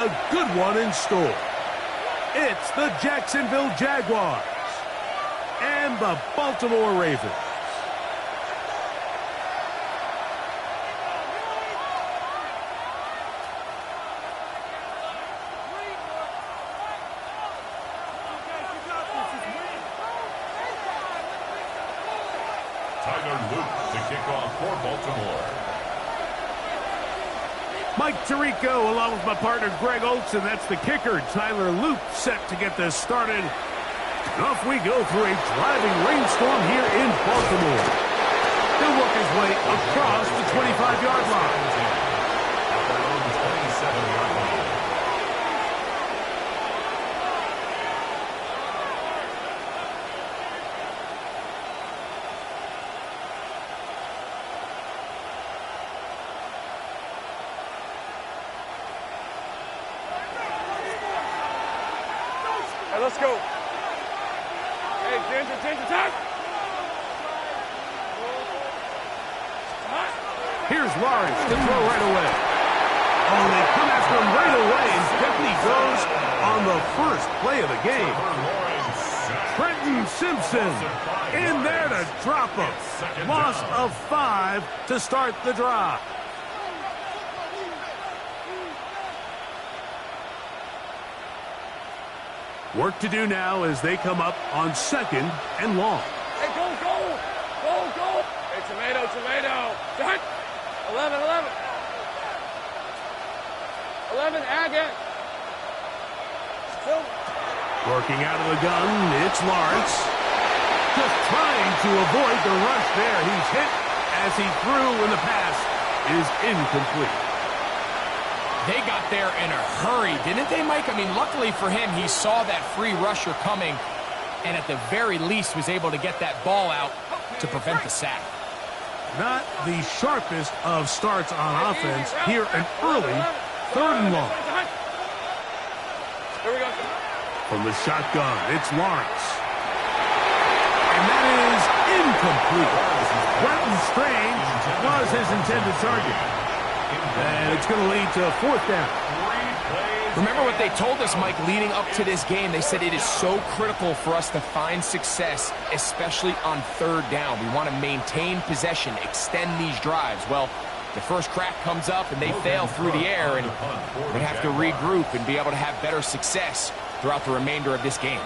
A good one in store. It's the Jacksonville Jaguars and the Baltimore Ravens. To kick off for Baltimore. Mike Tirico along with my partner Greg Olson. That's the kicker. Tyler Luke set to get this started. And off we go through a driving rainstorm here in Baltimore. He'll work his way across the 25-yard line. At their own 27-yard line. Let's go. Hey, change attack. Here's Lawrence to throw right away. Oh, they come after him right away, and Stephanie goes on the first play of the game. Trenton Simpson in there to drop him. Loss of 5 to start the drive. Work to do now as they come up on 2nd and long. Hey, go. Hey, tomato. 11. 11, Agate. Working out of the gun, it's Lawrence. Just trying to avoid the rush there. He's hit as he threw, and the pass is incomplete. They got there in a hurry, didn't they, Mike? I mean, luckily for him, he saw that free rusher coming and at the very least was able to get that ball out to prevent the sack. Not the sharpest of starts on offense. Here an early 3rd and long. Here we go. From the shotgun, it's Lawrence. And that is incomplete. Brenton Strange was his intended target. And it's going to lead to 4th down. Remember what they told us, Mike, leading up to this game. They said it is so critical for us to find success, especially on 3rd down. We want to maintain possession, extend these drives. Well, the first crack comes up and they fail through the air, and we're going to have to regroup and be able to have better success throughout the remainder of this game.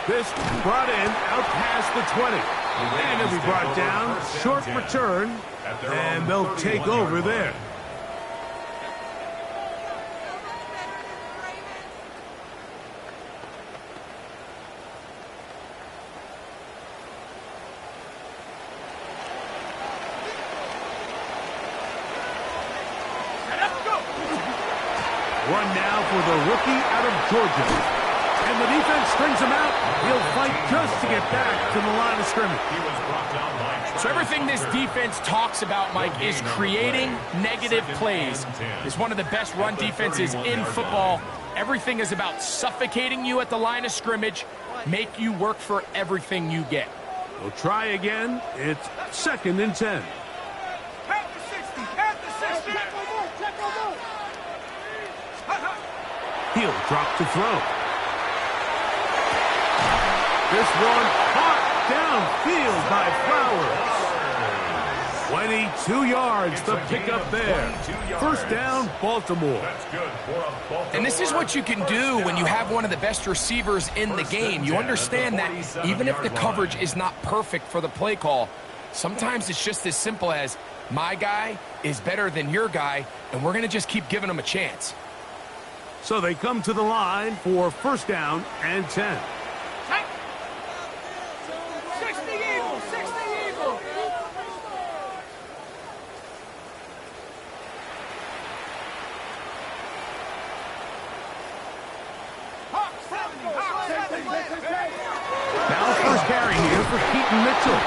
This brought in out past the 20. And it'll be brought down. Short return. And they'll take over there. One now for the rookie out of Georgia. And the defense strings him out. He'll fight just to get back to the line of scrimmage. So everything this defense talks about, Mike, is creating negative plays. It's one of the best run defenses in football. Everything is about suffocating you at the line of scrimmage, make you work for everything you get. We'll try again. It's 2nd and 10. He'll drop to throw. This one caught downfield by Flowers. 22 yards, the pickup there. 1st down, Baltimore. And this is what you can do when you have one of the best receivers in the game. You understand that even if the coverage is not perfect for the play call, sometimes it's just as simple as my guy is better than your guy, and we're going to just keep giving him a chance. So they come to the line for 1st down and 10. Now 1st carry here for Keaton Mitchell.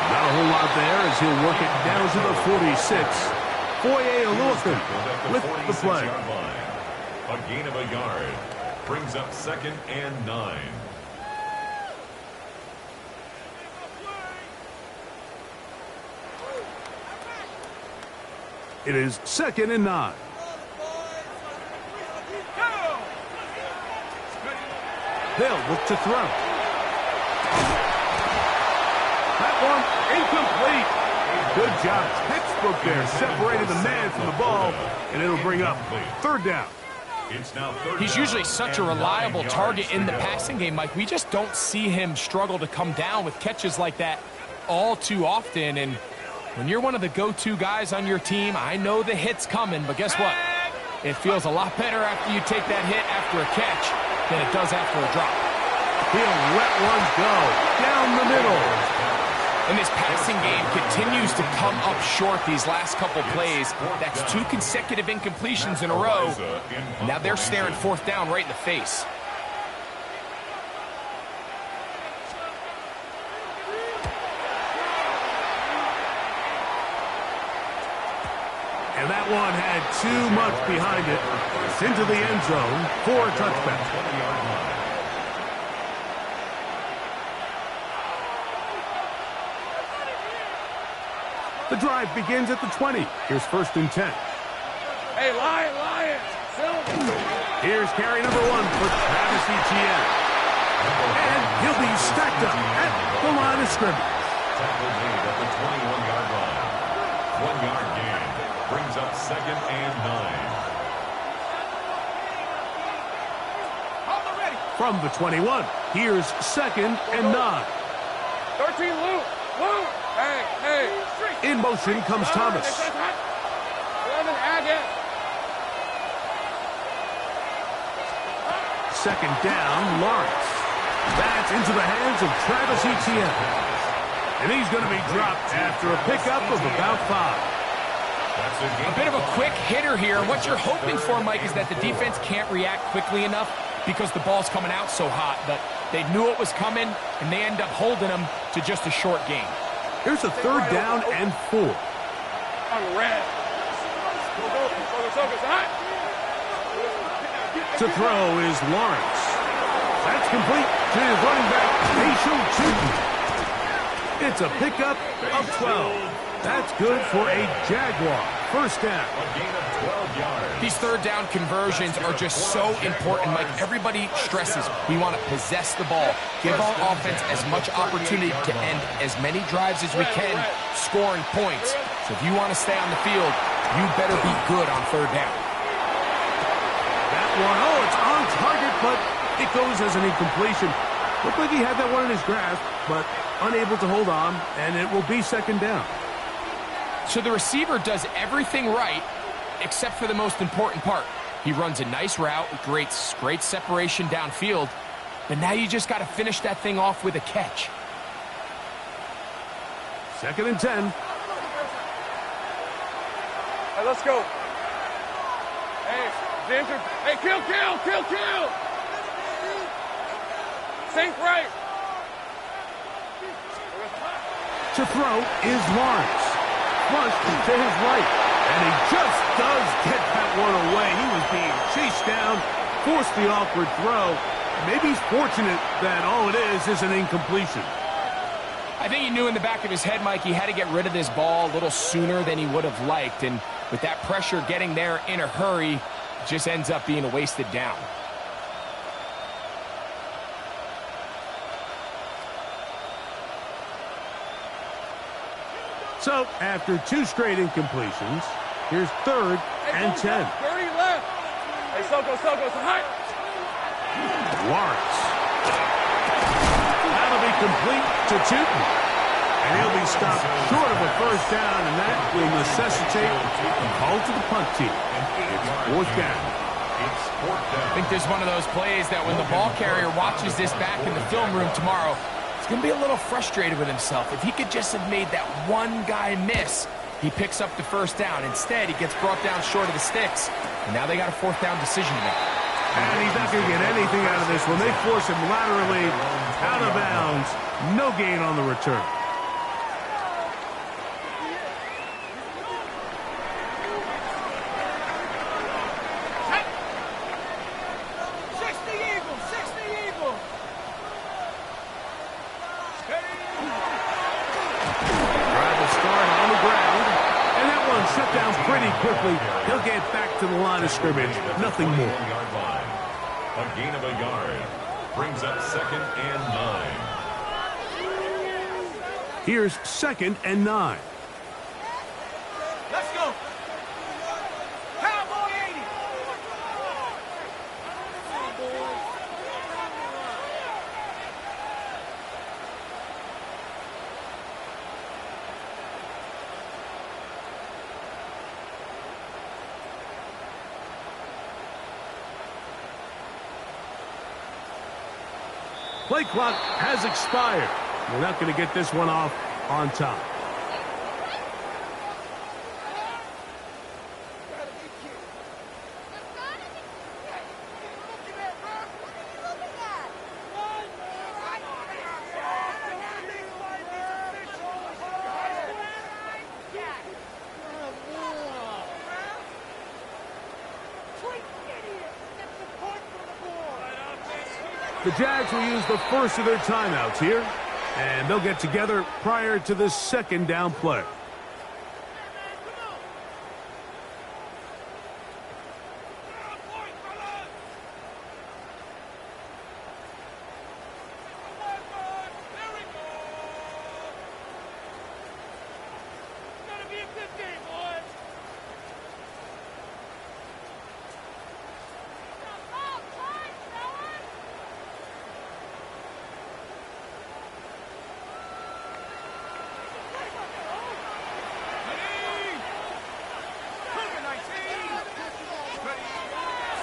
Not a whole lot there as he'll work it down to the 46. Foye Oluokun with the play. A gain of a yard brings up 2nd and 9. It is 2nd and 9. They'll look to throw. That one incomplete. Good job. Textbook there. Separated the man from the ball, and it'll bring up 3rd down. He's usually such a reliable target in the passing game, Mike. We just don't see him struggle to come down with catches like that all too often. And when you're one of the go-to guys on your team, I know the hit's coming, but guess what? It feels a lot better after you take that hit after a catch than it does after a drop. He'll let one go down the middle. And this passing game continues to come up short these last couple plays. That's 2 consecutive incompletions in a row. Now they're staring 4th down right in the face. And that one had too much behind it. It's into the end zone for a touchback. The drive begins at the 20. Here's 1st and 10. Hey, Lion. Here's carry number 1 for Travis Etienne. And he'll be stacked up at the line of scrimmage. Tackle made at the 21-yard line. 1-yard gain brings up 2nd and 9. From the 21, here's 2nd and 9. 13, Luke. Hey. In motion comes Thomas. 11, Agate. 2nd down, Lawrence. That's into the hands of Travis Etienne. And he's going to be dropped after a pickup of about 5. A bit of a quick hitter here. What you're hoping for, Mike, is that the defense can't react quickly enough because the ball's coming out so hot. But they knew it was coming, and they end up holding them to just a short gain. Here's a 3rd down and 4. On red. To throw is Lawrence. That's complete to his running back, Nation Chutin. It's a pickup of 12. That's good for a Jaguar. 1st down. A gain of 12 yards. These 3rd down conversions are just so important, Mike. Everybody stresses we want to possess the ball, give our offense as much opportunity to end as many drives as we can, scoring points. So if you want to stay on the field, you better be good on 3rd down. That one, it's on target, but it goes as an incompletion. Looked like he had that one in his grasp, but unable to hold on, and it will be 2nd down. So the receiver does everything right, except for the most important part. He runs a nice route, great separation downfield, but now you just got to finish that thing off with a catch. 2nd and 10. Hey, let's go. Hey, Ginger. Hey, kill. Sink right. To throw is Lawrence. Flush to his right. And he just does get that one away. He was being chased down, forced the awkward throw. Maybe he's fortunate that all it is an incompletion. I think he knew in the back of his head, Mike, he had to get rid of this ball a little sooner than he would have liked. And with that pressure getting there in a hurry, it just ends up being a wasted down. So, after 2 straight incompletions, here's 3rd and 10. 30 left. Hey, Soko, high. Lawrence. That'll be complete to Chutin. And he'll be stopped short of a 1st down, and that will necessitate a call to the punt team. It's 4th down. I think there's one of those plays that when the ball carrier watches this back in the film room tomorrow, he's going to be a little frustrated with himself. If he could just have made that one guy miss, he picks up the 1st down. Instead, he gets brought down short of the sticks, and now they got a 4th down decision to make. And he's not going to get anything out of this when they force him laterally out of bounds. No gain on the return. shut down pretty quickly. He'll get back to the line of scrimmage. Nothing more. A gain of a yard. Brings up 2nd and 9. Here's 2nd and 9. Let's go. Cowboy 80. Play clock has expired. We're not going to get this one off on time. The Jags will use the first of their timeouts here, and they'll get together prior to the 2nd down play.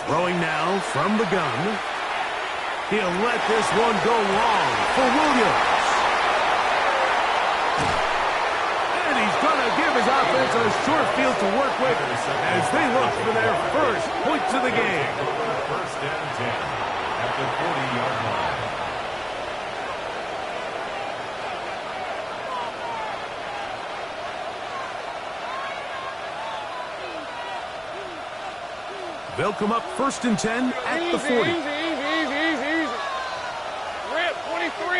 Throwing now from the gun. He'll let this one go long for Williams. And he's going to give his offense a short field to work with as they look for their first points of the game. 1st and 10 at the 40-yard line. They'll come up 1st and 10 at the 40. Easy. Rip, 23.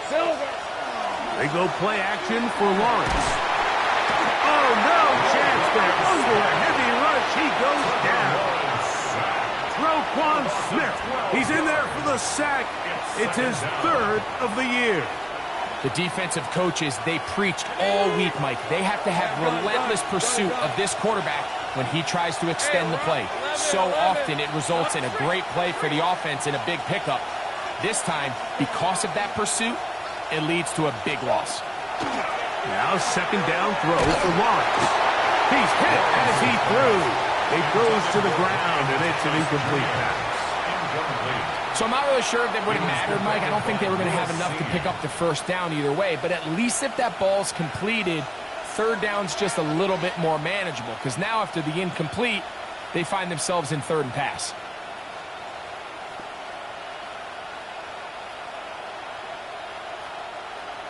Silver. They go play action for Lawrence. Oh, no chance there. Under a heavy rush, he goes down. Roquan Smith. He's in there for the sack. It's his 3rd of the year. The defensive coaches, they preached all week, Mike. They have to have relentless pursuit of this quarterback when he tries to extend the play. So often it results in a great play for the offense and a big pickup. This time, because of that pursuit, it leads to a big loss. Now 2nd down throw for Lawrence. He's hit as he threw. He throws to the ground, and it's an incomplete pass. So I'm not really sure if that would have mattered, Mike. I don't think they were going to have enough to pick up the 1st down either way, but at least if that ball's completed, 3rd down's just a little bit more manageable, because now after the incomplete, they find themselves in 3rd and pass.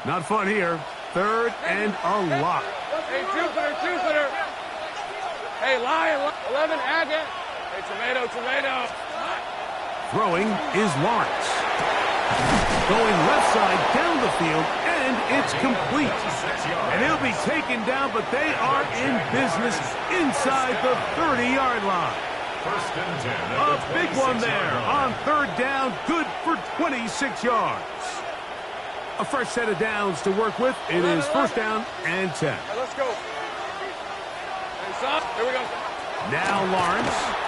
Not fun here. 3rd and a lot. Hey, two-footer. Hey, Lion, 11, Agate. Hey, tomato. Throwing is Lawrence. Going left side down the field, and it's complete. And he'll be taken down, but they are in business inside the 30-yard line. 1st and 10. A big one there on 3rd down, good for 26 yards. A fresh set of downs to work with. It is 1st down and 10. Right, let's go. Hey, son, here we go. Now Lawrence.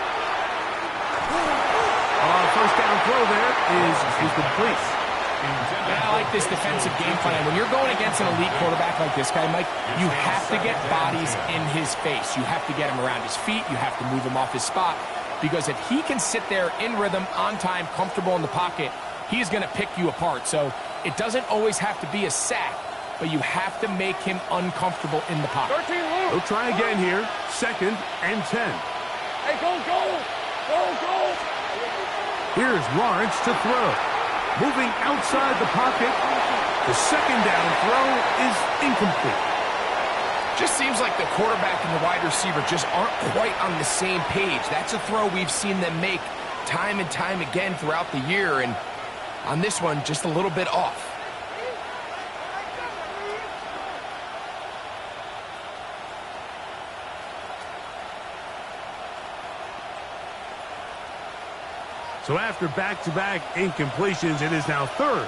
1st down throw there is complete. Yeah, I like this defensive game plan. When you're going against an elite quarterback like this guy, Mike, you have to get bodies in his face. You have to get him around his feet. You have to move him off his spot. Because if he can sit there in rhythm, on time, comfortable in the pocket, he's going to pick you apart. So it doesn't always have to be a sack, but you have to make him uncomfortable in the pocket. 13 loose. We'll try again here. 2nd and 10. Hey, go. Here's Lawrence to throw. Moving outside the pocket. The 2nd down throw is incomplete. Just seems like the quarterback and the wide receiver just aren't quite on the same page. That's a throw we've seen them make time and time again throughout the year, and on this one, just a little bit off. So after back-to-back incompletions, it is now 3rd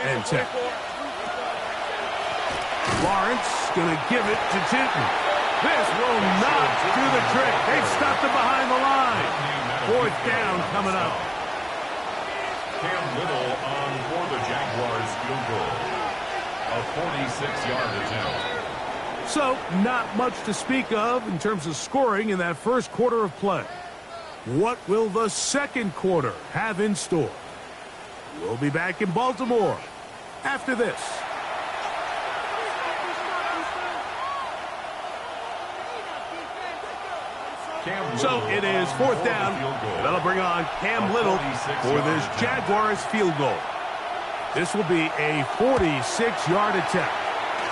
and 10. Lawrence going to give it to Tootin. This will not do the trick. They've stopped him behind the line. 4th down coming up. Cam Little on for the Jaguars field goal. A 46-yard attempt. So not much to speak of in terms of scoring in that first quarter of play. What will the second quarter have in store? We'll be back in Baltimore after this. So it is 4th down. That'll bring on Cam Little for this Jaguars field goal. This will be a 46-yard attempt.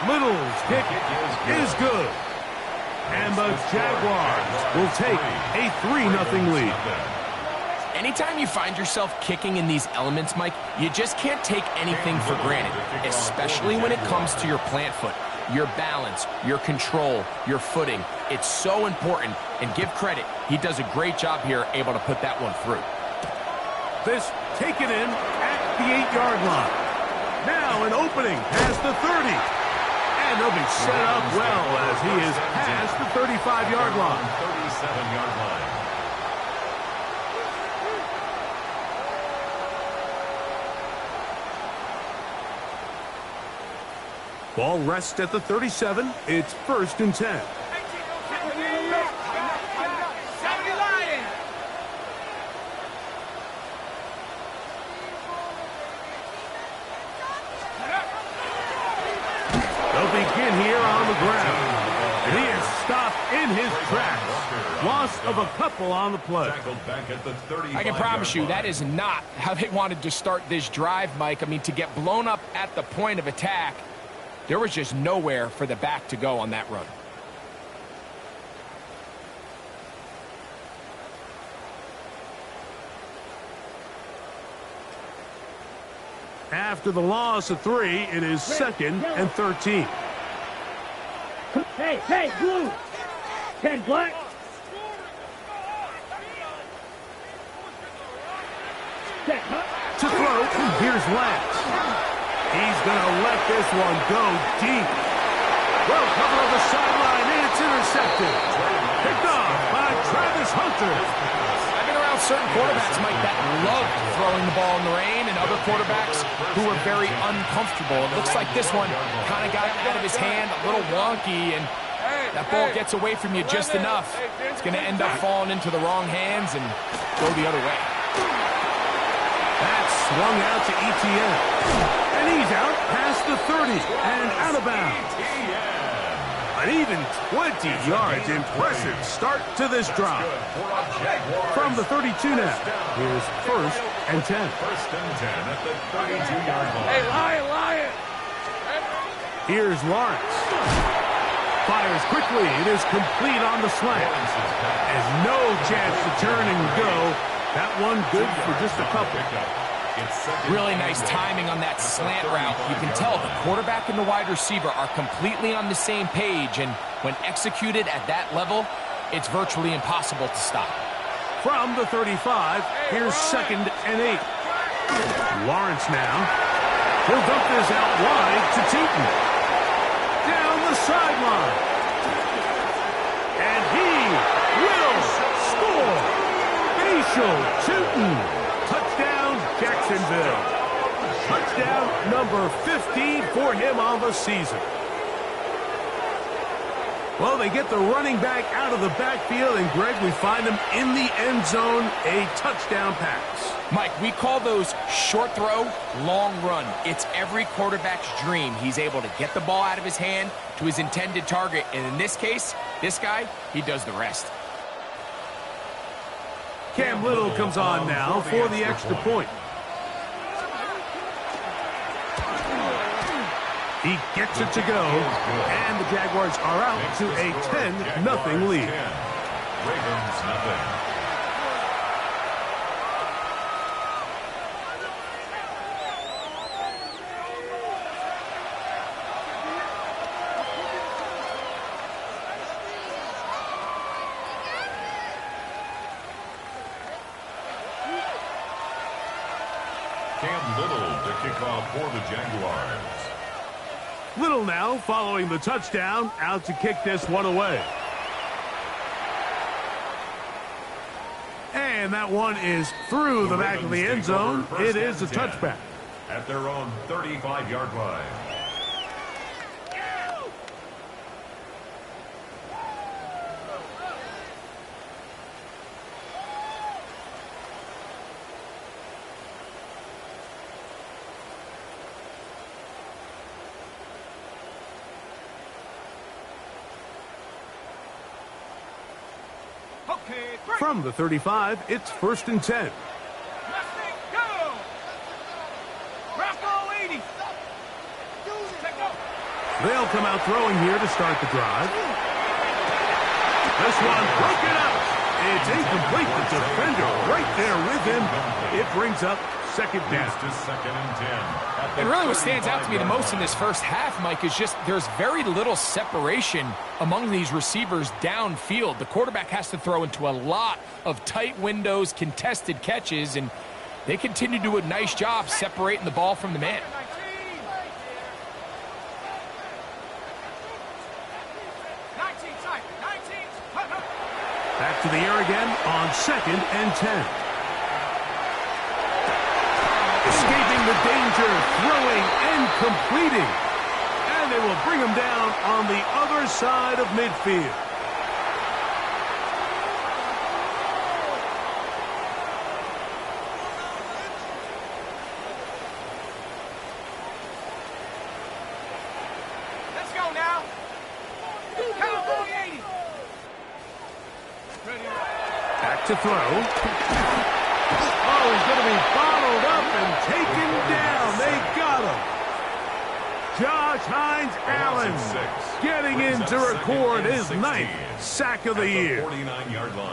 Little's kick is good. And the Jaguars will take a 3-0 lead. Anytime you find yourself kicking in these elements, Mike, you just can't take anything for granted, especially when it comes to your plant foot, your balance, your control, your footing. It's so important, and give credit, he does a great job here able to put that one through. This taken in at the 8-yard line. Now an opening past the 30. And they'll be set up well as he is past the 35-yard line. 37-yard line. Ball rests at the 37. It's 1st and 10. Here on the ground. And he is stopped in his tracks. Loss of a couple on the play. I can promise you that is not how they wanted to start this drive, Mike. I mean, to get blown up at the point of attack, there was just nowhere for the back to go on that run. After the loss of 3, it is 2nd and 13. Hey, blue! 10 black! To throw, here's Lance. He's going to let this one go deep. Well covered on the sideline, and it's intercepted. Picked off by Travis Hunter. I've been around certain quarterbacks, Mike, that love throwing the ball in the rain, and other quarterbacks who are very uncomfortable. It looks like this one kind of got out of his hand, a little wonky, and that ball gets away from you just enough. It's going to end up falling into the wrong hands and go the other way. That's swung out to Etienne. And he's out past the 30 and out of bounds. An even 20 yards. Impressive start to this drive. From the 32 now, here's 1st and 10. 1st and 10 at the 32-yard line. Hey, Lion! Here's Lawrence. Fires quickly. It is complete on the slant. There's no chance to turn and go. That one good for just a couple. Really nice timing on that slant route. You can tell the quarterback and the wide receiver are completely on the same page, and when executed at that level, it's virtually impossible to stop. From the 35, here's 2nd and 8. Lawrence now. He'll dump this out wide to Tootin. Down the sideline. And he will score. Facial Tootin. Touchdown, Jacksonville. Touchdown number 15 for him on the season. Well, they get the running back out of the backfield, and Greg, we find him in the end zone, a touchdown pass. Mike, we call those short throw, long run. It's every quarterback's dream. He's able to get the ball out of his hand to his intended target, and in this case, this guy, he does the rest. Cam Little comes on now for the extra point. He gets it to go, and the Jaguars are out to a 10-0 lead. Ravens nothing. Cam Little to kick off for the Jaguars. Little now following the touchdown, out to kick this one away. And that one is through the back of the end zone. It is a touchback. At their own 35-yard line. From the 35, it's 1st and 10. They'll come out throwing here to start the drive. This one broken up. It's incomplete. The defender right there with him. It brings up 2nd down. And really what stands out to me the most in this first half, Mike, is just there's very little separation among these receivers downfield. The quarterback has to throw into a lot of tight windows, contested catches, and they continue to do a nice job separating the ball from the man. Back to the air again on 2nd and 10. Escaping the danger, throwing and completing. And they will bring him down on the other side of midfield. Let's go now. California 80. Back to throw. Oh, he's going to be followed up and taken down. They got him. Josh Hines-Allen getting in to record his 9th sack of the year.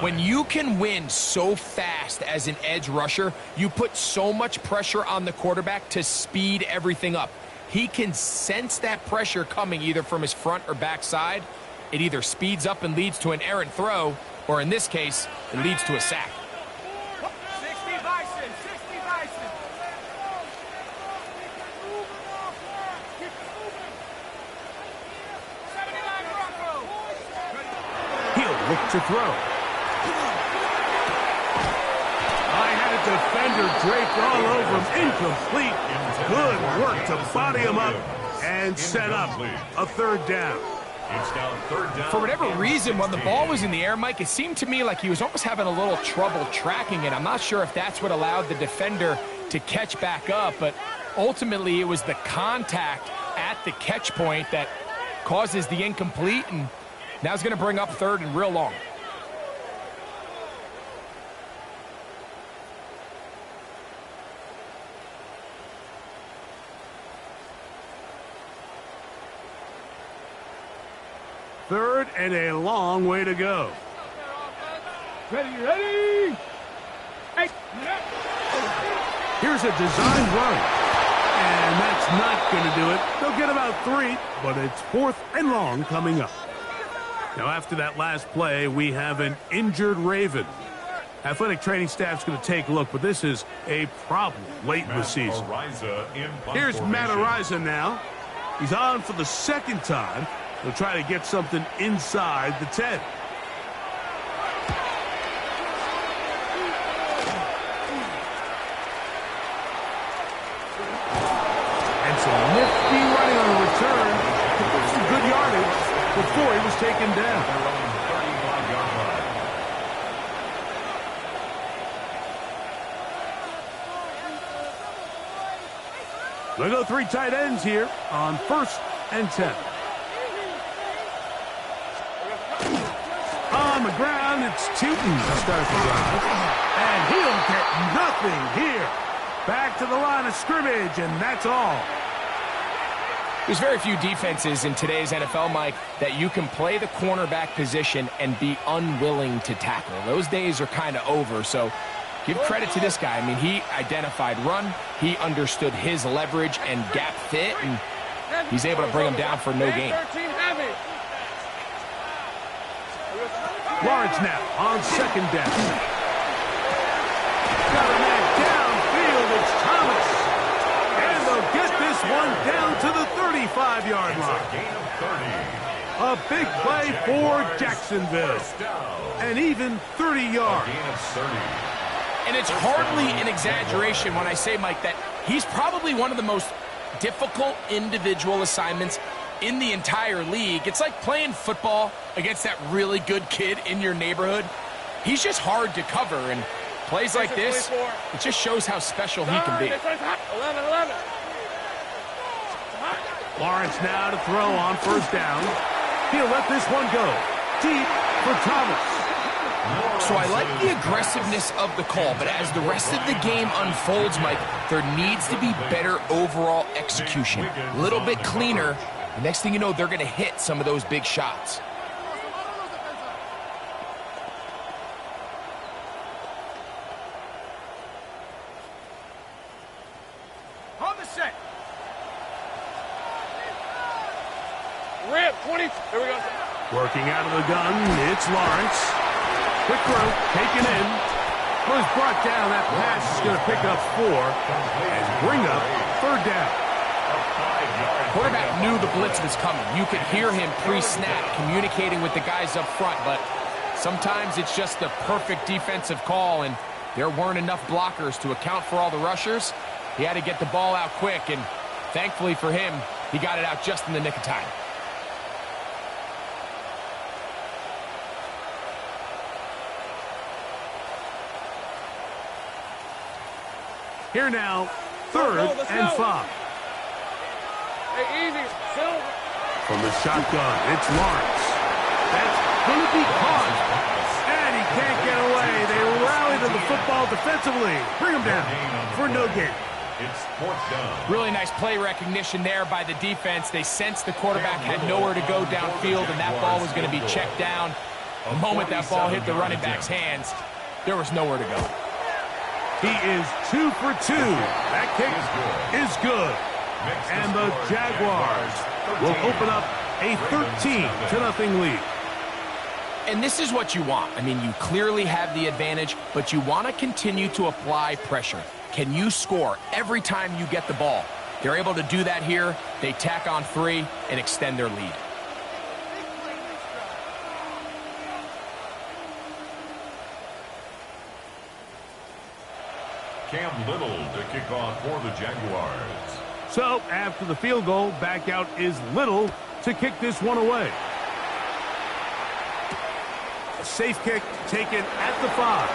When you can win so fast as an edge rusher, you put so much pressure on the quarterback to speed everything up. He can sense that pressure coming either from his front or back side. It either speeds up and leads to an errant throw, or in this case, it leads to a sack. 60 Bison, 60 Bison. He'll look to throw. I had a defender draped all over him. Incomplete. Good work to body him up and set up a 3rd down. It's now 3rd down. For whatever reason, when the ball was in the air, Mike, it seemed to me like he was almost having a little trouble tracking it. I'm not sure if that's what allowed the defender to catch back up, but ultimately it was the contact at the catch point that causes the incomplete, and now it's going to bring up 3rd and real long. Third and a long way to go. Ready, ready! Hey. Here's a design run. And that's not going to do it. They'll get about 3, but it's 4th and long coming up. Now, after that last play, we have an injured Raven. Athletic training staff's going to take a look, but this is a problem late in the season. Here's Matt Ariza now. He's on for the 2nd time. He'll try to get something inside the 10. And some nifty running on the return to put some good yardage before he was taken down. They'll go 3 tight ends here on 1st and 10. On the ground, it's Tootin to start the drive. And he'll get nothing here. Back to the line of scrimmage, and that's all. There's very few defenses in today's NFL, Mike, that you can play the cornerback position and be unwilling to tackle. Those days are kind of over, so give credit to this guy. I mean, he identified run, he understood his leverage and gap fit, and he's able to bring him down for no gain. Lawrence now on 2nd down. Got a man downfield. It's Thomas. one down to the 35-yard line. A big play for Jacksonville. And even 30 yards. And it's hardly an exaggeration when I say, Mike, that he's probably one of the most difficult individual assignments in the entire league. It's like playing football against that really good kid in your neighborhood. He's just hard to cover, and plays like this, it just shows how special he can be. 11. Lawrence now to throw on first down. He'll let this one go. Deep for Thomas. So I like the aggressiveness of the call, but as the rest of the game unfolds, Mike, there needs to be better overall execution. A little bit cleaner. The next thing you know, they're going to hit some of those big shots. On the set. Rip, 20. Here we go. Working out of the gun, it's Lawrence. Quick throw, taken in. Was brought down. That pass is going to pick up 4 and bring up third down. Quarterback knew the blitz was coming. You could hear him pre-snap communicating with the guys up front, but sometimes it's just the perfect defensive call, and there weren't enough blockers to account for all the rushers. He had to get the ball out quick, and thankfully for him, he got it out just in the nick of time. Here now, third and 5. Hey, easy. Silver. From the shotgun, it's Lawrence. That's going to be caught. And he can't get away. They rally to the football defensively. Bring him down for no gain. It's fourth down. Really nice play recognition there by the defense. They sensed the quarterback had nowhere to go downfield, and that ball was going to be checked down. The moment that ball hit the running back's hands, there was nowhere to go. He is 2 for 2. That kick is good. And the Jaguars will open up a 13-0 lead. And this is what you want. I mean, you clearly have the advantage, but you want to continue to apply pressure. Can you score every time you get the ball? They're able to do that here. They tack on 3 and extend their lead. Cam Little to kick off for the Jaguars. So, after the field goal, back out is Little to kick this one away. A safe kick taken at the 5.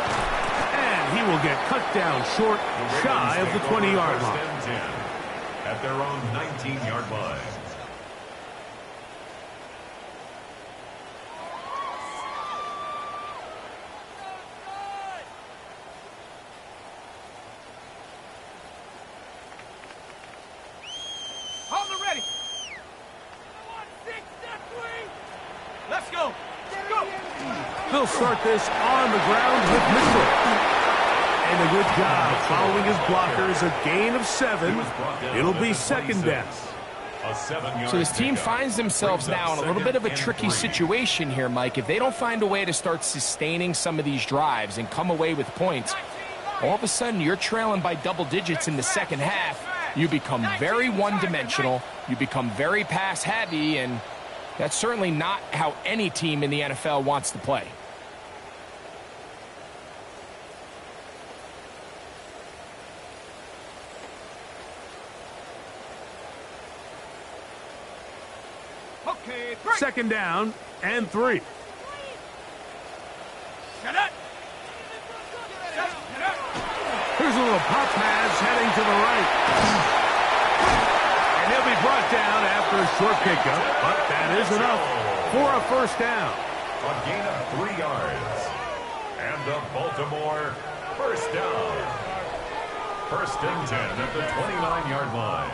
And he will get cut down short, shy of the 20-yard line. At their own 19-yard line. Let's go. Go. They'll start this on the ground with Mitchell. And a good job following his blockers. A gain of 7. It'll be second down. So this team finds themselves now in a little bit of a tricky situation here, Mike. If they don't find a way to start sustaining some of these drives and come away with points, all of a sudden you're trailing by double digits in the second half. You become very one-dimensional. You become very pass-heavy, and that's certainly not how any team in the NFL wants to play. Okay, second down and 3. Here's a little pop pass heading to the right. And he'll be brought down after a short pickup, but that is enough for a first down. A gain of 3 yards. And the Baltimore first down. First and 10 at the 29-yard line.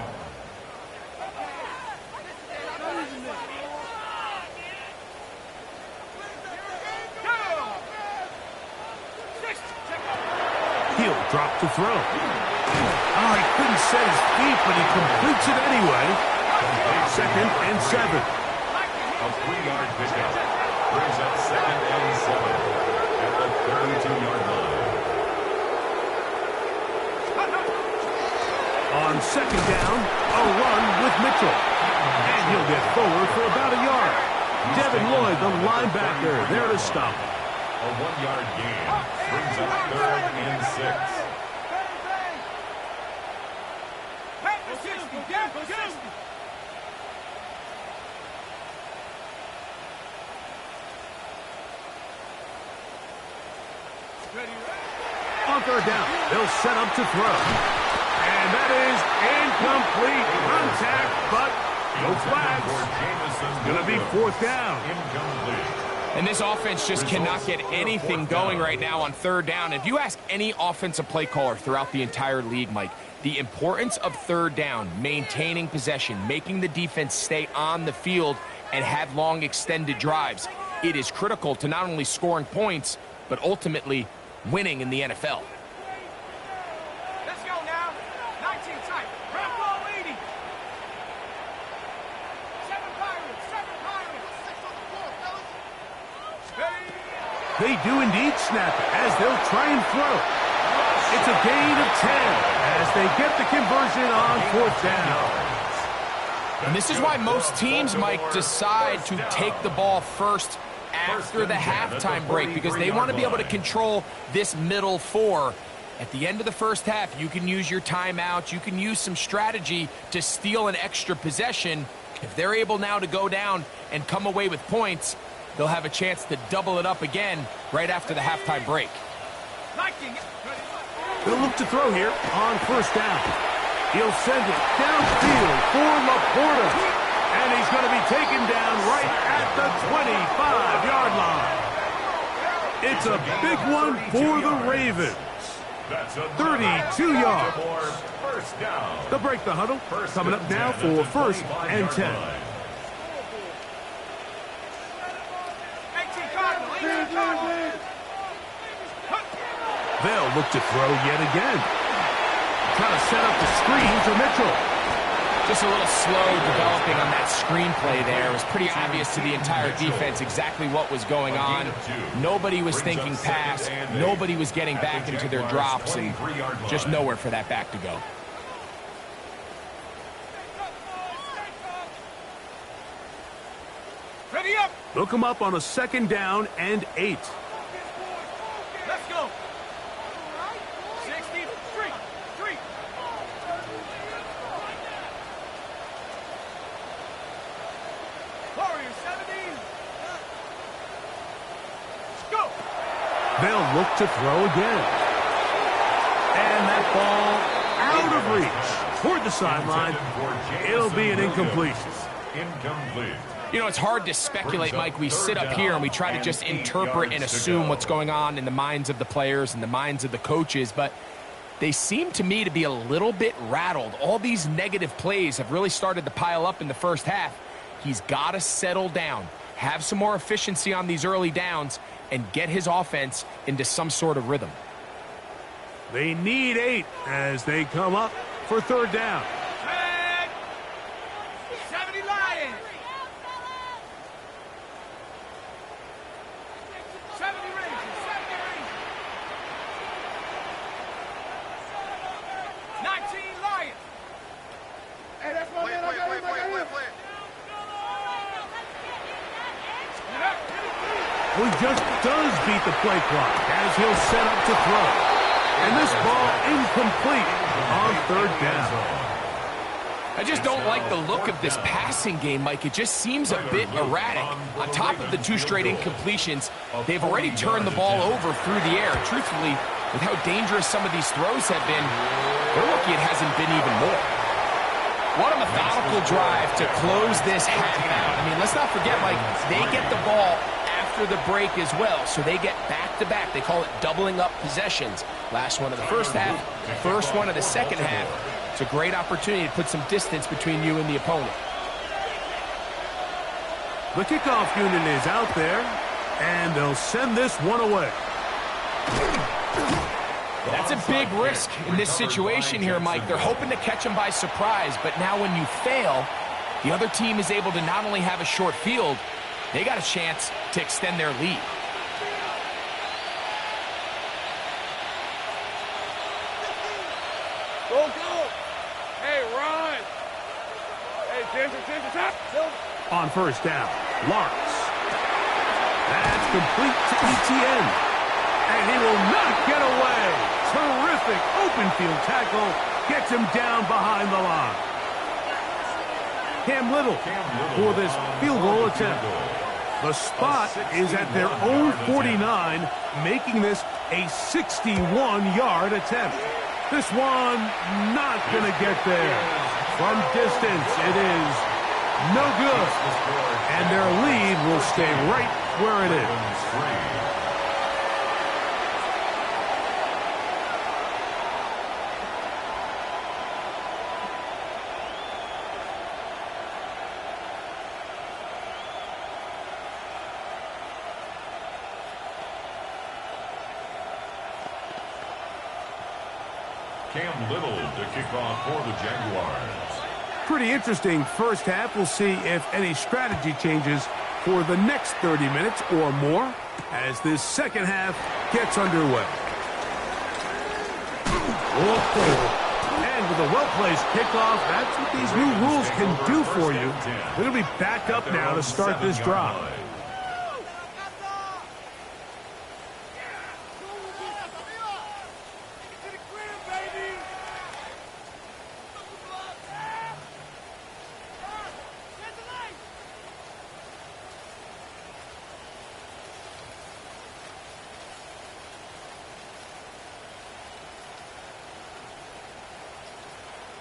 He'll drop to throw. Oh, he couldn't set his feet, but he completes it anyway. Second and 7. A 3-yard pickup brings up second and 7 at the 32-yard line. On second down, a run with Mitchell. And he'll get forward for about a yard. Devin Lloyd, the linebacker, there to stop him. A 1-yard gain brings up 3rd and 6. Back to 60. Down to 60. On third down, they'll set up to throw. And that is incomplete contact, but no flags. It's going to be 4th down. Incomplete. And this offense just cannot get anything going right now on 3rd down. If you ask any offensive play caller throughout the entire league, Mike, the importance of 3rd down, maintaining possession, making the defense stay on the field and have long extended drives, it is critical to not only scoring points, but ultimately winning in the NFL. Let's go now. 19 tight. Grab ball leading. 7 Pirates. 7 Pirates. 6 on the floor, fellas. They do indeed snap it as they'll try and throw. It's a gain of 10 as they get the conversion on 4th down. And this is why most teams, Mike, decide to take the ball first after the halftime break, because they want to be able to control this middle 4. At the end of the first half, you can use your timeouts, you can use some strategy to steal an extra possession. If they're able now to go down and come away with points, they'll have a chance to double it up again right after the halftime break. They'll look to throw here on 1st down. He'll send it downfield for Laporta. And he's going to be taken down right at the 25-yard line. It's a big one for the Ravens. 32 yards. First down. They'll break the huddle. Coming up now for 1st and 10. They'll look to throw yet again. Trying to set up the screen for Mitchell. Just a little slow developing on that screenplay there. It was pretty obvious to the entire defense exactly what was going on. Nobody was thinking pass. Nobody was getting back into their drops, and just nowhere for that back to go. Ready up. Look him up on a 2nd down and 8. Let's go. 60. 3. Warriors 17. Go. They'll look to throw again. And that ball out of reach toward the sideline. It'll be an incompletion. Incomplete. You know, it's hard to speculate, Mike. We sit up here and we try to just interpret and assume what's going on in the minds of the players and the minds of the coaches, but they seem to me to be a little bit rattled. All these negative plays have really started to pile up in the first half. He's got to settle down, have some more efficiency on these early downs, and get his offense into some sort of rhythm. They need 8 as they come up for 3rd down. 70 Lions. 70 Rangers. 70 Rangers. 19 Lions. Hey, that's my man. Play. Well, he just does beat the play clock as he'll set up to throw. And this ball incomplete on 3rd down. I just don't like the look of this passing game, Mike. It just seems a bit erratic. On top of the 2 straight incompletions, they've already turned the ball over through the air. Truthfully, with how dangerous some of these throws have been, they're lucky it hasn't been even more. What a methodical drive to close this half out. I mean, let's not forget, Mike, they get the ball after the break as well, so they get back-to-back. They call it doubling up possessions. Last one of the first half, first one of the second half. It's a great opportunity to put some distance between you and the opponent. The kickoff unit is out there, and they'll send this one away. That's a big risk in this situation here, Mike. They're hoping to catch him by surprise, but now when you fail, the other team is able to not only have a short field, they got a chance to extend their lead. Go, go. On first down, Lawrence. That's complete to ETN. And he will not get away. Terrific open field tackle. Gets him down behind the line. Cam Little for this field goal attempt. The spot is at their own 49, making this a 61-yard attempt. This one not going to get there. From distance, it is no good. And their lead will stay right where it is. Cam Little to kick off for the Jaguars. Pretty interesting first half. We'll see if any strategy changes for the next 30 minutes or more as this second half gets underway. And with a well-placed kickoff, that's what these new rules can do for you. They're going to be back up now to start this drive.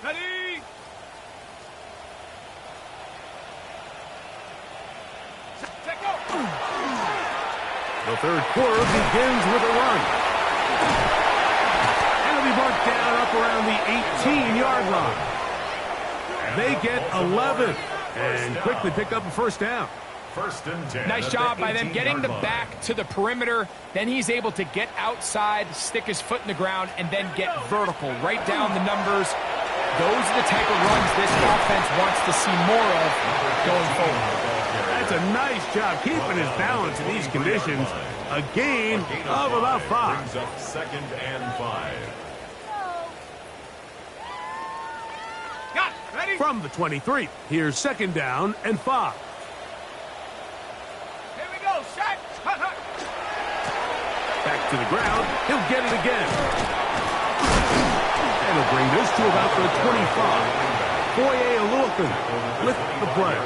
Ready? The third quarter begins with a run. And it'll be marked down up around the 18-yard line. They get 11 and quickly pick up a first down. First and 10. Nice job by them getting the back to the perimeter. Then he's able to get outside, stick his foot in the ground, and then get vertical. Right down the numbers. Those are the type of runs this offense wants to see more of going forward. That's a nice job keeping his balance in these conditions. A gain of about 5. Brings up second and 5. Got it. Ready? From the 23, here's second down and 5. Here we go. Set. Back to the ground. He'll get it again. And he'll bring this to about the 25. Foye Oluokun with the play.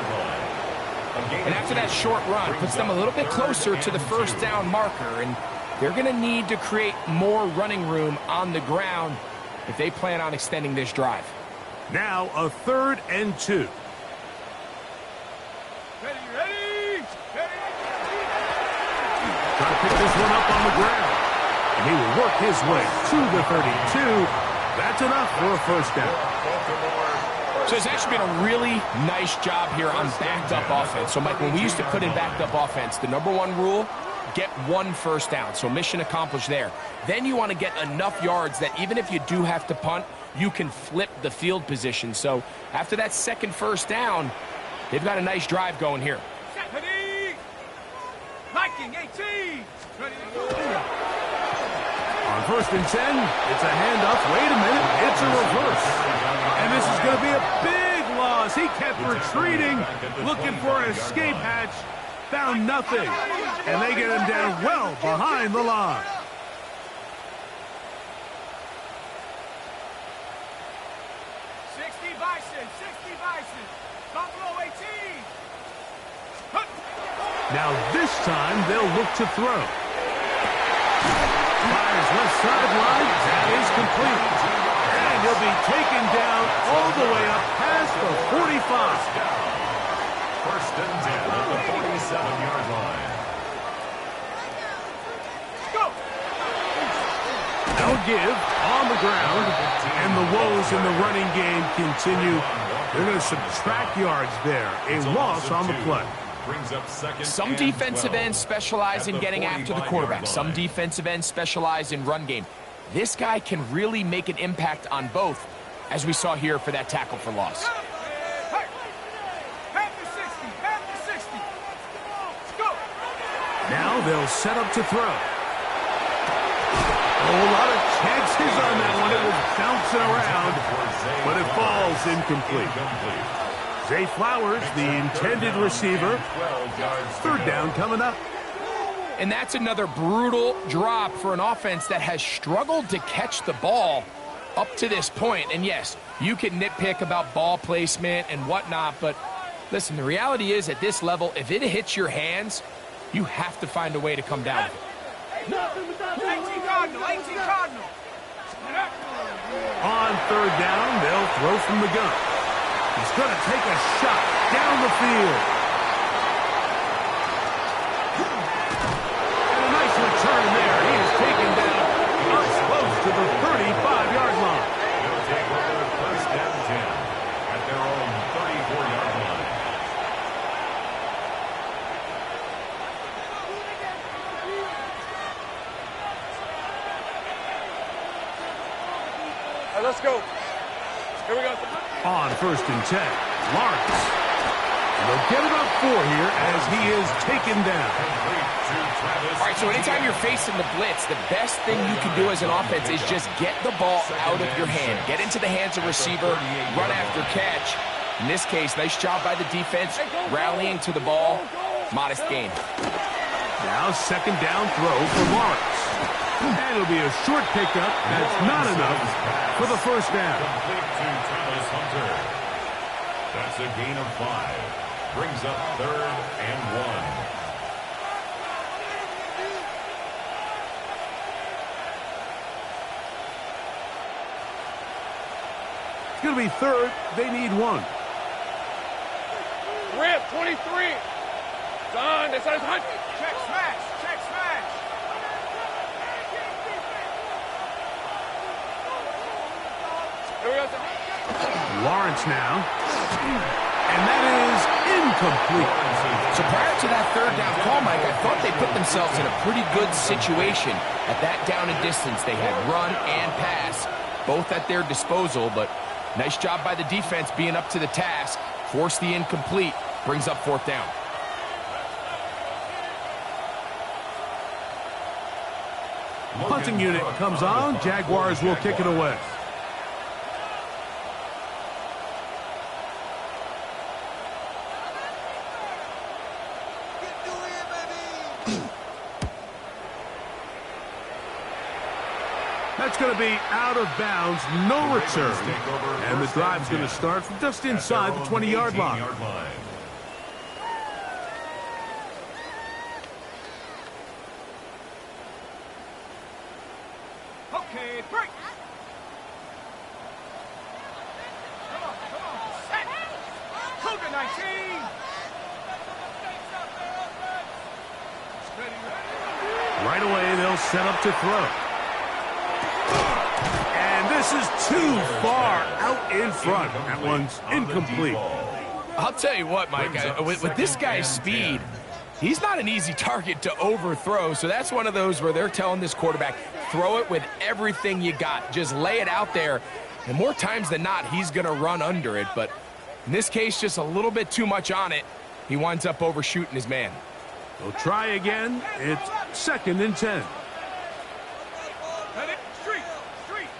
And after that short run, puts them a little bit closer to the first down marker. And they're going to need to create more running room on the ground if they plan on extending this drive. Now a 3rd and 2. Ready, ready. Trying to pick this one up on the ground. And he will work his way to the 32. That's enough for a first down. So it's actually been a really nice job here on backed-up offense. So, Mike, when we used to put in backed-up offense, the #1 rule, get 1 first down. So mission accomplished there. Then you want to get enough yards that even if you do have to punt, you can flip the field position. So after that second first down, they've got a nice drive going here. Ready. Viking 18. Ready to go. On 1st and 10, it's a handoff. Wait a minute, it's a reverse. And this is going to be a big loss. He kept retreating, looking for an escape hatch, found nothing. And they get him down well behind the line. Now this time they'll look to throw. Fires left sideline. That is complete. And he'll be taken down all the way up past the 45. First and 10 at the 47-yard line. Go! No give on the ground. And the woes in the running game continue. They're going to subtract yards there. A loss on the play. Some defensive ends specialize in getting after the quarterback. Some defensive ends specialize in run game. This guy can really make an impact on both, as we saw here for that tackle for loss. Now they'll set up to throw. A lot of chances on that one. It was bouncing around, but it falls incomplete. Zay Flowers, the intended receiver. 12 yards. Third down coming up. And that's another brutal drop for an offense that has struggled to catch the ball up to this point. And yes, you can nitpick about ball placement and whatnot, but listen, the reality is at this level, if it hits your hands, you have to find a way to come down with it. 18 Cardinal, 18 Cardinal. On third down, they'll throw from the gun. He's going to take a shot down the field. And a nice return there. He is taken down up close to the 35-yard line. They'll take over first and 10 at their own 34-yard line. All right, let's go. Here we go. On first and 10, Lawrence. They'll get it up 4 here as he is taken down. All right, so anytime you're facing the blitz, the best thing you can do as an offense is just get the ball out of your hand. Get into the hands of receiver, run after catch. In this case, nice job by the defense, rallying to the ball. Modest gain. Now second down throw for Lawrence. And it'll be a short pickup. That's not enough for the first down. Complete to Travis Hunter. That's a gain of 5. Brings up third and 1. It's going to be third. They need 1. Rip, 23. Done. That's on Hunt. Check smash, check smash. Here we go. Lawrence now. And that is incomplete. So prior to that third down call, Mike, I thought they put themselves in a pretty good situation. At that down and distance, they had run and pass, both at their disposal, but nice job by the defense being up to the task. Force the incomplete, brings up fourth down. Punting unit comes on. Jaguars will kick it away. That's going to be out of bounds, no return. And the drive's going to start from just inside the 20-yard line. Okay, break. Come on, set. Cougar 19. Right away, they'll set up to throw. And this is too far out in front. That one's incomplete. I'll tell you what, Mike, with this guy's speed, he's not an easy target to overthrow, so that's one of those where they're telling this quarterback, throw it with everything you got. Just lay it out there, and more times than not, he's going to run under it. But in this case, just a little bit too much on it. He winds up overshooting his man. They'll try again. It's second and 10. Street, street.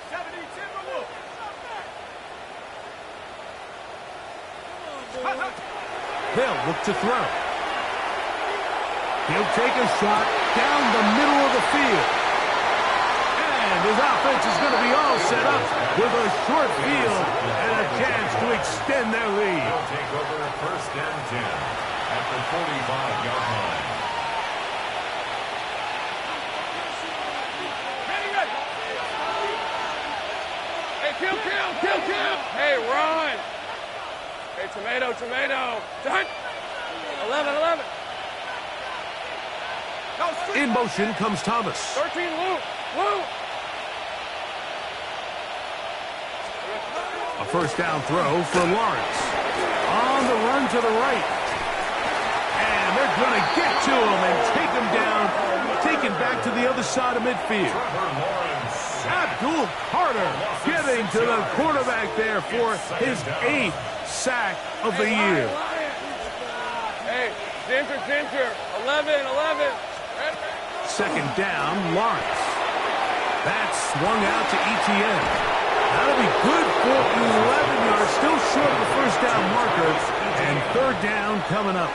70 Timberwolves. They'll look to throw. He'll take a shot down the middle of the field. And his offense is going to be all set up with a short field and a chance to extend their lead. They'll take over first and 10 at the 45-yard line. Hey, kill. Hey, run. Hey, tomato. Done. 11. No, street. In motion comes Thomas. 13, Lou. A first down throw for Lawrence. On the run to the right. And they're going to get to him and take him down, taken back to the other side of midfield. Abdul Carter getting to the quarterback there for his 8th sack of the year. Hey, Ginger. 11. Second down, Lawrence. That's swung out to ETN. That'll be good for 11 yards. Still short of the first down marker. And third down coming up.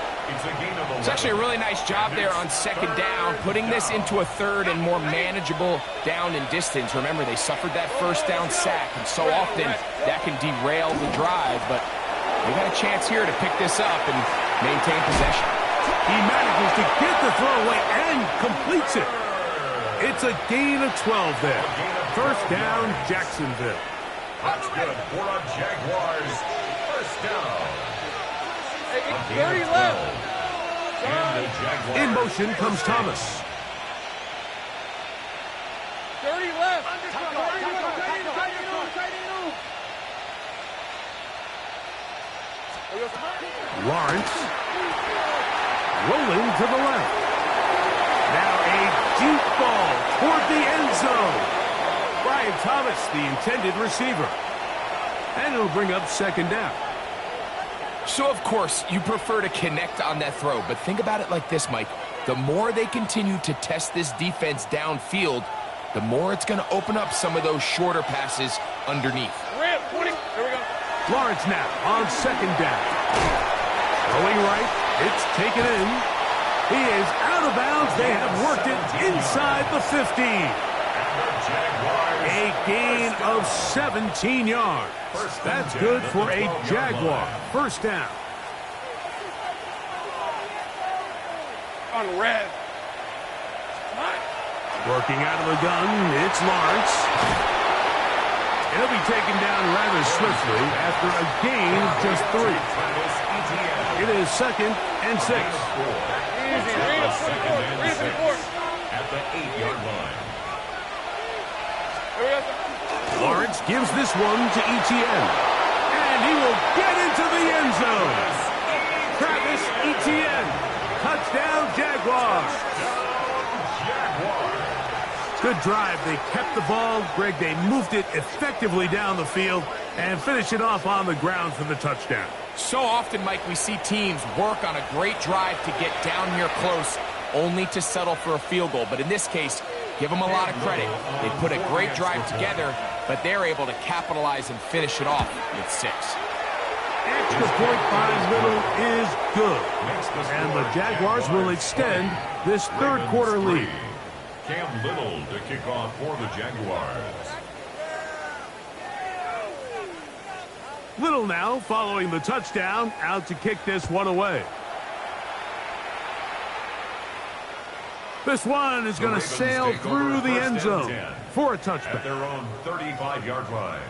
It's actually a really nice job there on second down, putting this into a third and more manageable down and distance. Remember, they suffered that first down sack, and so often that can derail the drive, but they got a chance here to pick this up and maintain possession. He manages to get the throw away and completes it. It's a gain of 12 there. First down, Jacksonville. That's good for a Jaguars first down. 30 left. In motion comes Thomas. 30 left. Lawrence rolling to the left. Now a deep ball toward the end zone. Brian Thomas, the intended receiver. And it'll bring up second down. So, of course, you prefer to connect on that throw, but think about it like this, Mike. The more they continue to test this defense downfield, the more it's going to open up some of those shorter passes underneath. There we go. Lawrence now on second down. Going right, it's taken in. He is out of bounds. They have worked it inside the 50. A gain of 17 yards. That's good for a Jaguar. First down. On red. Working out of the gun, it's Lawrence. He'll be taken down rather swiftly after a gain of just 3. It is second and 6. Easy. Read it for At the 8-yard line. Lawrence gives this one to Etienne. And he will get into the end zone. Travis Etienne. Touchdown, Jaguars. Good drive. They kept the ball. Greg, they moved it effectively down the field and finished it off on the ground for the touchdown. So often, Mike, we see teams work on a great drive to get down here close, only to settle for a field goal. But in this case, give them a lot of credit. They put a great drive together, but they're able to capitalize and finish it off with 6. Extra point by Little is good. And the Jaguars will extend this third quarter lead. Cam Little to kick off for the Jaguars. Little now following the touchdown, out to kick this one away. This one is going to sail through the end zone for a touchback. At their own 35-yard line.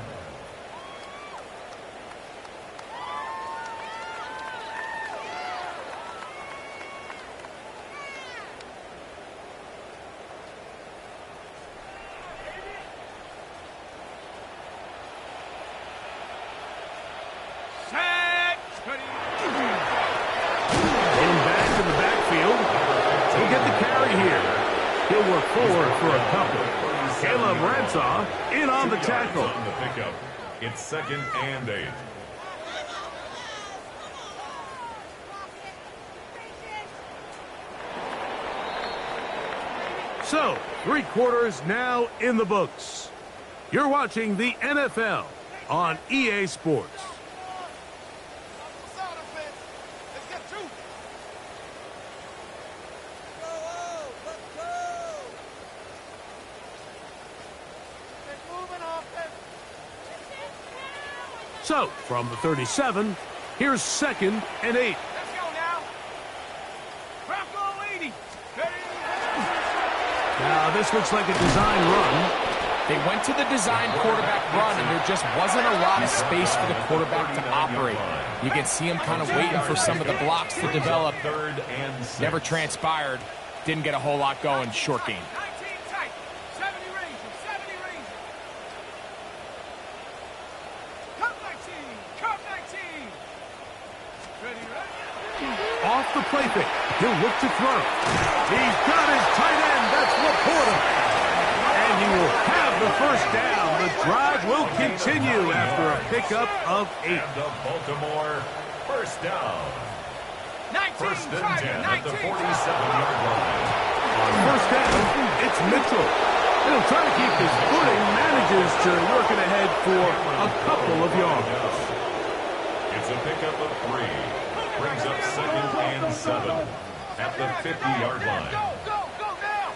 He'll work forward for a couple. Caleb Ransaw in on the tackle. On the pickup. It's second and 8. So, 3 quarters now in the books. You're watching the NFL on EA Sports. So, from the 37, here's second and 8. Let's go now. Bronco 80. Now, this looks like a design run. They went to the design quarterback run, and there just wasn't a lot of space for the quarterback to operate. You can see him kind of waiting for some of the blocks to develop. Third and 6. Never transpired. Didn't get a whole lot going. Short game. 19 tight. 70 range. 70 range. Cup 19. Cup 19. Ready, ready? Off the play fake. He'll look to throw. He's got his tight end. That's Laporta. And he will have the first down. The drive will continue after a pickup of 8. And the Baltimore first down. 19 First and 10 tight. at the 19 47-yard line. On first down, it's Mitchell. He'll try to keep his footing, manages to work it ahead for a couple of yards. It's a pickup of 3. Brings up 2nd and 7 at the 50-yard line. Go now!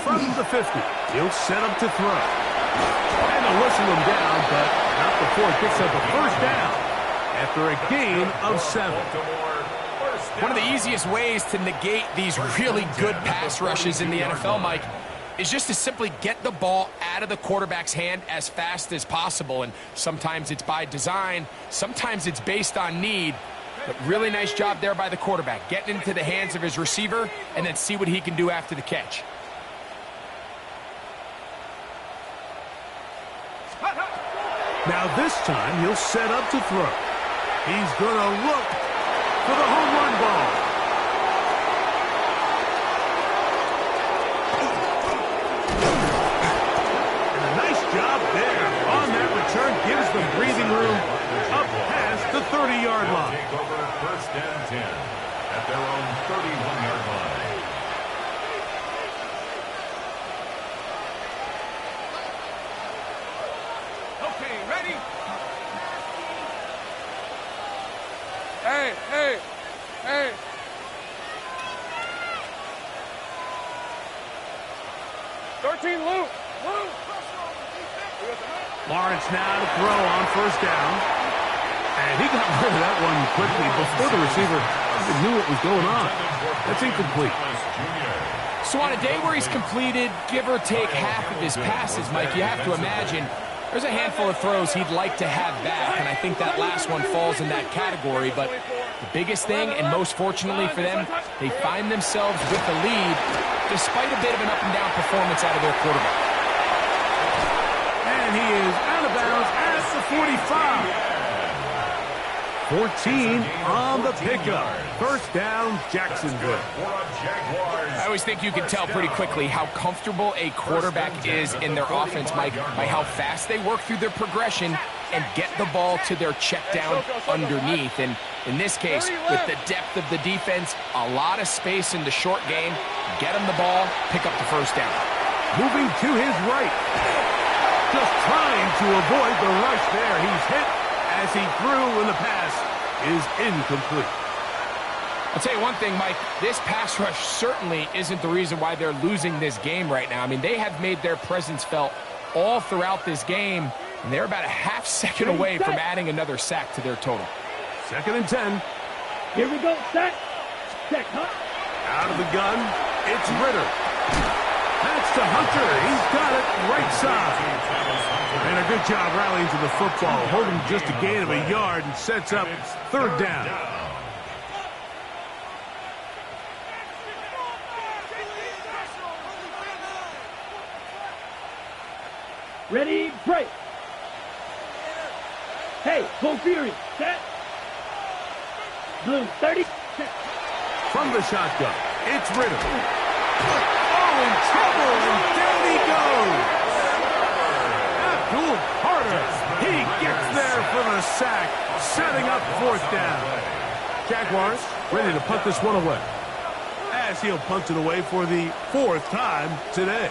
From the 50, he'll set up to throw. And they'll whistle him down, but not before it picks up a first down after a gain of 7. One of the easiest ways to negate these really good pass rushes in the NFL, Mike, is just to simply get the ball out of the quarterback's hand as fast as possible. And sometimes it's by design, sometimes it's based on need. But really nice job there by the quarterback, getting into the hands of his receiver and then see what he can do after the catch. Now this time he'll set up to throw. He's going to look for the home run ball. And a nice job there on that return. Gives them breathing room up past the 30-yard line. Take over 1st and 10 at their own 31-yard line. Okay, ready? Hey. 13, Luke. Lawrence now to throw on 1st down. And he got rid of that one quickly before the receiver even knew what was going on. That's incomplete. So on a day where he's completed, give or take half of his passes, Mike, you have to imagine there's a handful of throws he'd like to have back, and I think that last one falls in that category. But the biggest thing, and most fortunately for them, they find themselves with the lead despite a bit of an up-and-down performance out of their quarterback. And he is out of bounds at the 45. 14 on the pickup. 1st down, Jacksonville. I always think you can tell pretty quickly how comfortable a quarterback is in their offense, Mike, by how fast they work through their progression and get the ball to their check down underneath. And in this case, with the depth of the defense, a lot of space in the short game, get him the ball, pick up the 1st down. Moving to his right. Just trying to avoid the rush there. He's hit as he threw, and the pass is incomplete. I'll tell you one thing, Mike, this pass rush certainly isn't the reason why they're losing this game right now. I mean, they have made their presence felt all throughout this game, and they're about a half second away from adding another sack to their total. 2nd and 10. Here we go, set, huh? Out of the gun, it's Ritter. That's to Hunter. He's got it right side. And a good job rallying to the football, holding just a gain of a yard and sets up 3rd down. Ready, break. Hey, full fury, set. Blue, 30, set. From the shotgun, it's Ritter. Oh, in trouble, and down he goes. Abdul Carter, he gets there for the sack, setting up 4th down. Jaguars ready to punt this one away, as he'll punt it away for the 4th time today.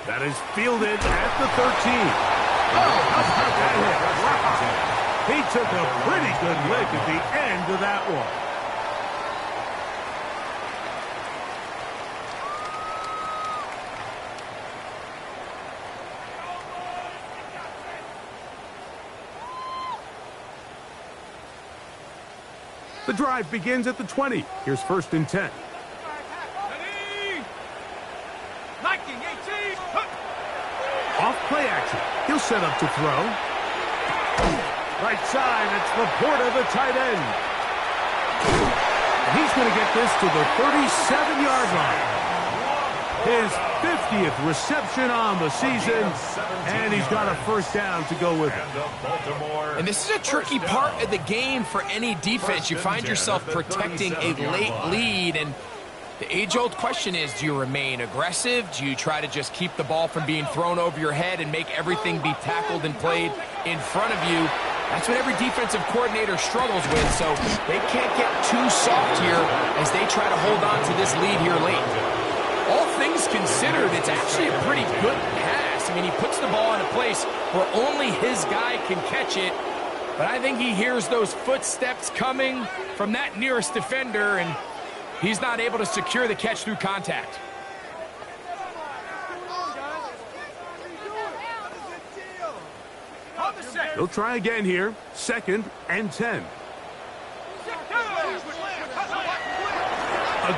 That is fielded at the 13. Oh, how about that hit? Wow. He took a pretty good lick at the end of that one. The drive begins at the 20. Here's 1st and 10. Off play action. He'll set up to throw. Right side, it's Laporta, the tight end. And he's going to get this to the 37-yard line. His 50th reception on the season, and he's got a 1st down to go with it. And this is a tricky part of the game for any defense. You find yourself protecting a late lead, and The age-old question is, do you remain aggressive? Do you try to just keep the ball from being thrown over your head and make everything be tackled and played in front of you? That's what every defensive coordinator struggles with, so they can't get too soft here as they try to hold on to this lead here late. All things considered, it's actually a pretty good pass. I mean, he puts the ball in a place where only his guy can catch it, but I think he hears those footsteps coming from that nearest defender, and he's not able to secure the catch through contact. They'll try again here. 2nd and 10. A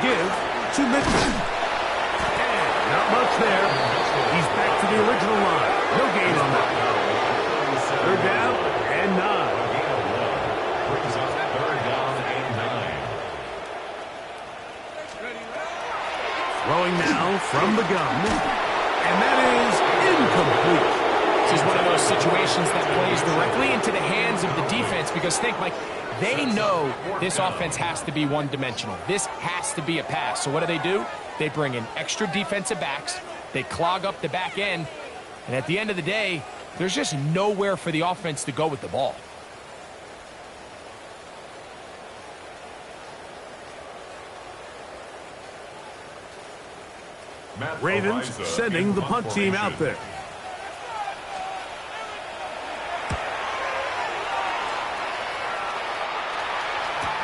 give to Mitchell. And not much there. He's back to the original line. No gain on that. 3rd down and 9. Brings up 3rd down and 9. Throwing now from the gun. And that is incomplete. This is one of those situations that plays directly into the hands of the defense because think, Mike, they know this offense has to be one-dimensional. This has to be a pass. So what do? They bring in extra defensive backs. They clog up the back end. And at the end of the day, there's just nowhere for the offense to go with the ball. Ravens sending the punt team out there.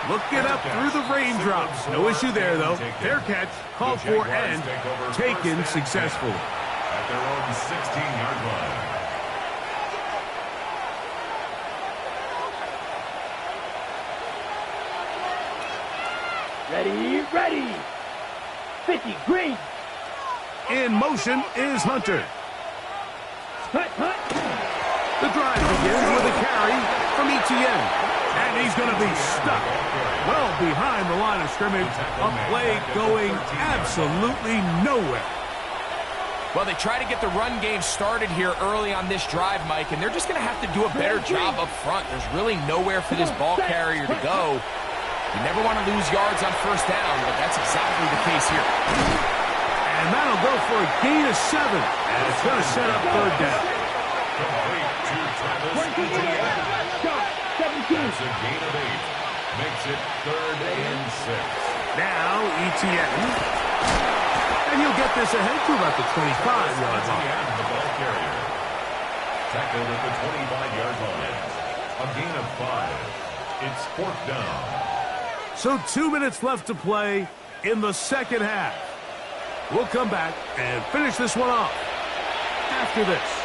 Looking up through the raindrops. No issue there, though. Fair catch, called for, and taken successfully. At their own 16-yard line. Ready. 50, green. In motion is Hunter. Hut. The drive begins with a carry from Etienne. And he's going to be stuck well behind the line of scrimmage. A play going absolutely nowhere. Well, they try to get the run game started here early on this drive, Mike, and they're just going to have to do a better job up front. There's really nowhere for this ball carrier to go. You never want to lose yards on 1st down, but that's exactly the case here. And that'll go for a gain of 7. And it's going to set up 3rd down. Complete to Travis Etienne. 17. That's a gain of 8. Makes it 3rd and 6. Now Etienne. And he'll get this ahead to about the 25-yard line. The ball carrier. Tackled at the 25-yard line. A gain of 5. It's 4th down. So 2 minutes left to play in the 2nd half. We'll come back and finish this one off after this.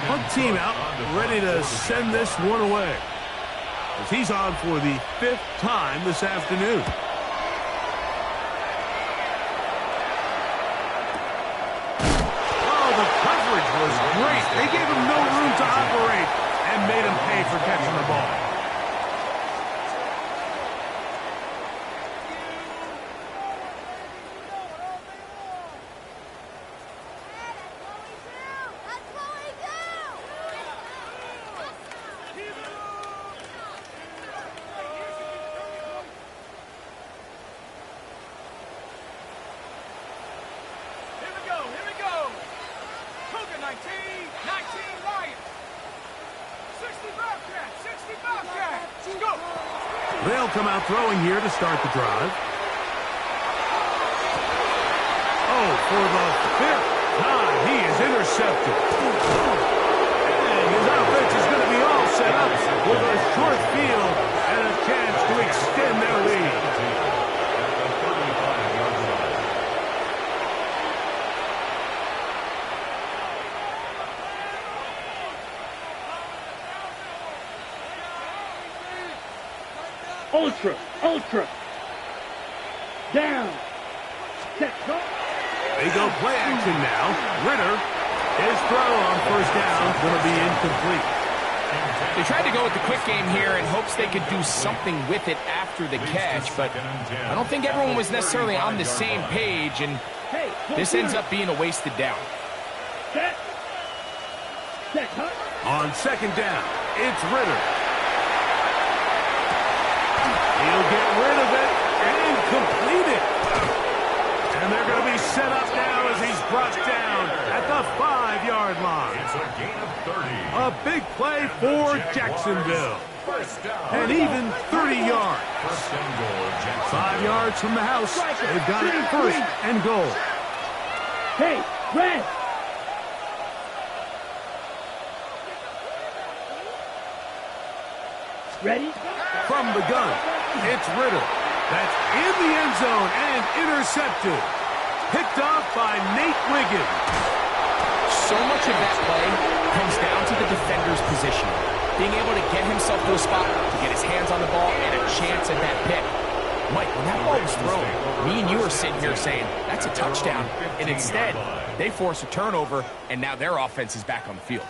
Punt team out, ready to send this one away, as he's on for the 5th time this afternoon. Oh, the coverage was great. They gave him no room to operate and made him pay for catching the ball. They'll come out throwing here to start the drive. Oh, for the 5th time, he is intercepted. And his offense is going to be all set up with a short field and a chance to extend their lead. Ultra. Down. Set. They go play action now. Ritter, his throw on 1st down is going to be incomplete. They tried to go with the quick game here in hopes they could do something with it after the catch, but I don't think everyone was necessarily on the same page, and this ends up being a wasted down. Set. On 2nd down, it's Ritter. He'll get rid of it and complete it. A big play for Jacksonville. And even 30 yards. 5 yards from the house. They've got it first and goal. Hey, red. Ready? From the gun, it's Ritter. That's in the end zone and intercepted. Picked off by Nate Wiggins. So much of that play comes down to the defender's position. Being able to get himself to a spot, to get his hands on the ball, and a chance at that pick. Mike, when that ball was thrown, me and you are sitting here saying, that's a touchdown. And instead, they force a turnover, and now their offense is back on the field.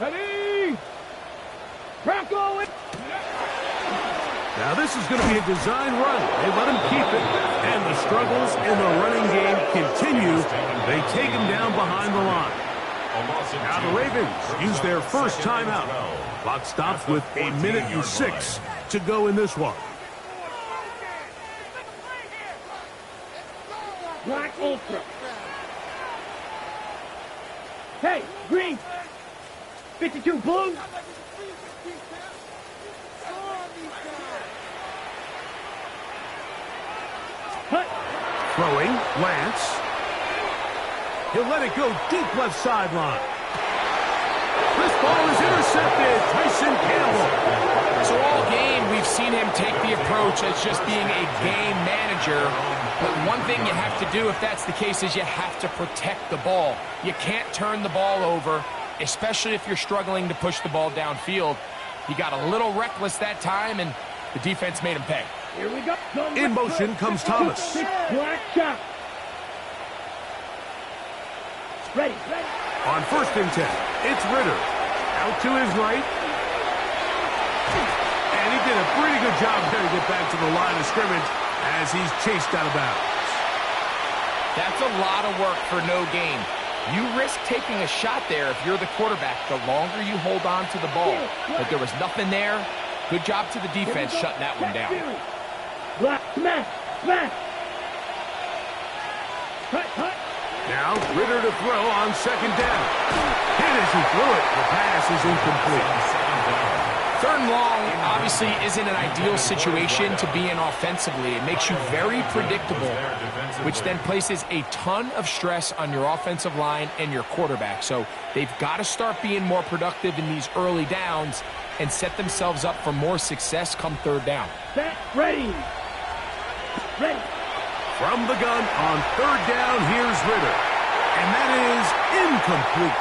Ready? Bronco it. Now this is going to be a design run. They let him keep it. And the struggles in the running game continue. They take him down behind the line. Now the Ravens use their first timeout. Clock stops with 1:06 to go in this one. Black Ultra. Hey, green. 52 blue. Hut. Throwing, Lance. He'll let it go deep left sideline. This ball is intercepted. Tyson Campbell. So all game, we've seen him take the approach as just being a game manager. But one thing you have to do if that's the case is you have to protect the ball. You can't turn the ball over, especially if you're struggling to push the ball downfield. He got a little reckless that time, and the defense made him pay. Here we go. In motion comes Thomas. Black shot. Ready. On 1st and 10, it's Ritter. Out to his right. And he did a pretty good job there to get back to the line of scrimmage as he's chased out of bounds. That's a lot of work for no gain. You risk taking a shot there if you're the quarterback the longer you hold on to the ball. But there was nothing there. Good job to the defense shutting that one down. Black smash. Hut. Now, Ritter to throw on 2nd down. Hit as he threw it. The pass is incomplete. 3rd and long obviously isn't an ideal situation to be in offensively. It makes you very predictable, which then places a ton of stress on your offensive line and your quarterback. So they've got to start being more productive in these early downs and set themselves up for more success come 3rd down. Set. Ready. From the gun on 3rd down, here's Ritter. And that is incomplete.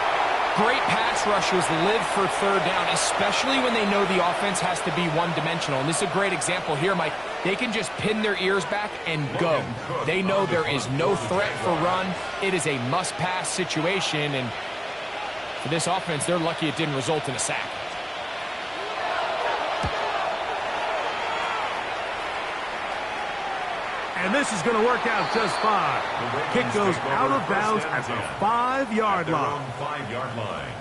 Great pass rushers live for 3rd down, especially when they know the offense has to be one-dimensional. And this is a great example here, Mike. They can just pin their ears back and go. They know there is no threat for run. It is a must-pass situation, and for this offense, they're lucky it didn't result in a sack. And this is going to work out just fine. Kick goes out of bounds at the 5-yard line. 5-yard line.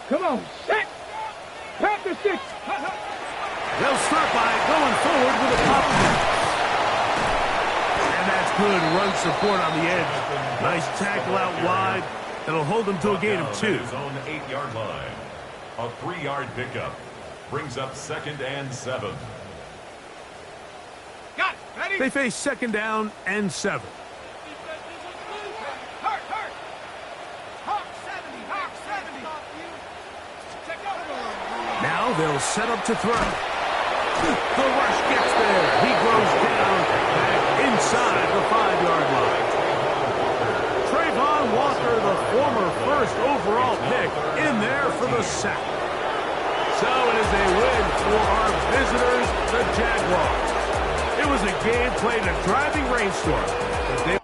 Come on. Set. Pack the 6. They'll start by going forward with a pop. And that's good run support on the edge. Nice tackle out wide. That'll hold them to a gain of 2. His own 8-yard line. A 3-yard pickup. Brings up 2nd and 7. Got it. Ready? They face 2nd down and 7. Hurt. Hawk 70. Check out. Now they'll set up to throw. The rush gets there. He goes down back inside the 5-yard line. Trayvon Walker, the former 1st overall pick, in there for the sack. So it is a win for our visitors, the Jaguars. It was a game played in a driving rainstorm, but they